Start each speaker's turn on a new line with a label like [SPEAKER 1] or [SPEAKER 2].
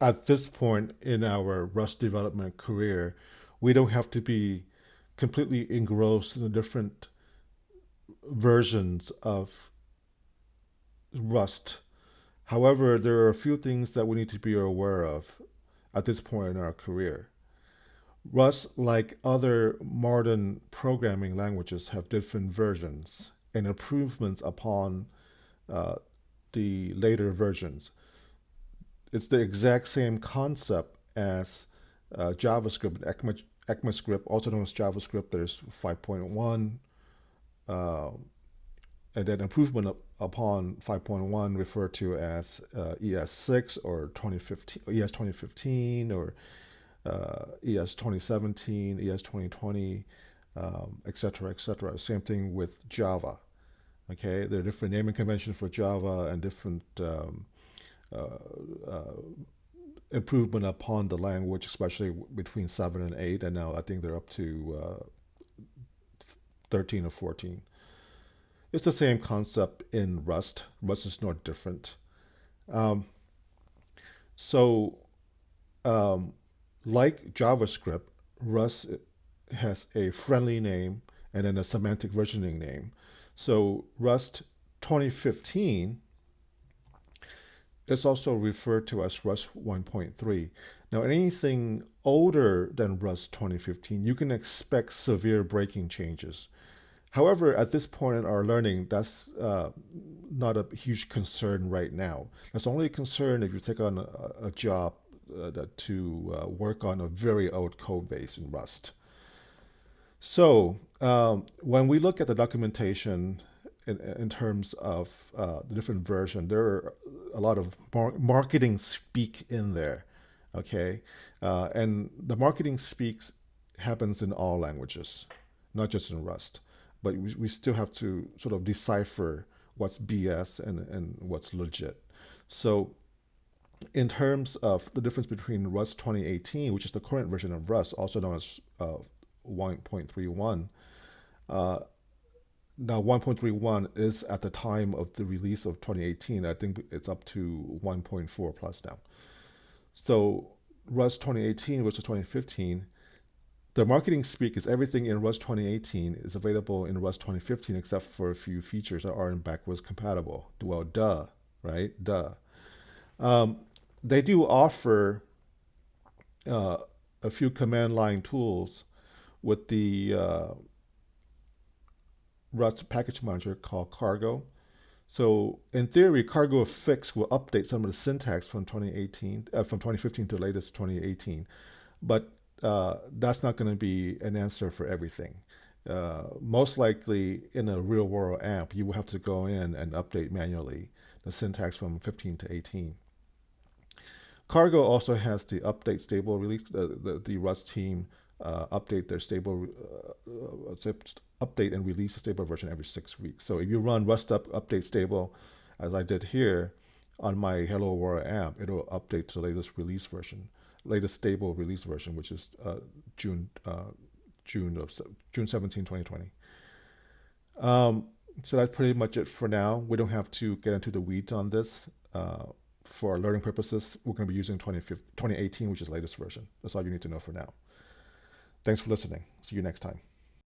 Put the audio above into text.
[SPEAKER 1] at this point in our Rust development career, we don't have to be completely engrossed in the different versions of Rust. However, there are a few things that we need to be aware of at this point in our career. Rust, like other modern programming languages, have different versions and improvements upon uh, the later versions. It's the exact same concept as JavaScript, ECMAScript, also known as JavaScript. There's 5.1, uh, and then improvement upon 5.1 referred to as ES6 or 2015, ES 2015 or ES 2017, ES 2020, etc., etc. Same thing with Java. Okay, there are different naming conventions for Java and different uh, improvement upon the language, especially between 7 and 8, and now I think they're up to 13 or 14. It's the same concept in Rust. Rust is not different. Um, so, um, like JavaScript, Rust has a friendly name and then a semantic versioning name. So, Rust 2015 is also referred to as Rust 1.3. Now, anything older than Rust 2015, you can expect severe breaking changes. However, at this point in our learning, that's not a huge concern right now. That's only a concern if you take on a job to work on a very old code base in Rust. So, when we look at the documentation in terms of the different version, there are a lot of marketing speak in there. Okay, and the marketing speaks happens in all languages, not just in Rust. But we still have to sort of decipher what's BS and what's legit. So, in terms of the difference between Rust 2018, which is the current version of Rust, also known as 1.31, uh, now 1.31 is at the time of the release of 2018. I think it's up to 1.4 plus now. So, Rust 2018 versus 2015, the marketing speak is everything in Rust 2018 is available in Rust 2015 except for a few features that aren't backwards compatible. Well, duh, right? Duh. Um, they do offer uh, a few command line tools with the Rust package manager called Cargo. So in theory, Cargo Fix will update some of the syntax from 2018, from 2015 to the latest 2018, but that's not going to be an answer for everything. Most likely, in a real world app, you will have to go in and update manually the syntax from 15 to 18. Cargo also has the update stable release. The Rust team update their stable update and release a stable version every 6 weeks. So if you run Rust update stable, as I did here on my Hello World app, it'll update to the latest release version, latest stable release version, which is June June of June 17, 2020. So that's pretty much it for now. We don't have to get into the weeds on this. For learning purposes, we're going to be using 2018, which is the latest version. That's all you need to know for now. Thanks for listening. See you next time.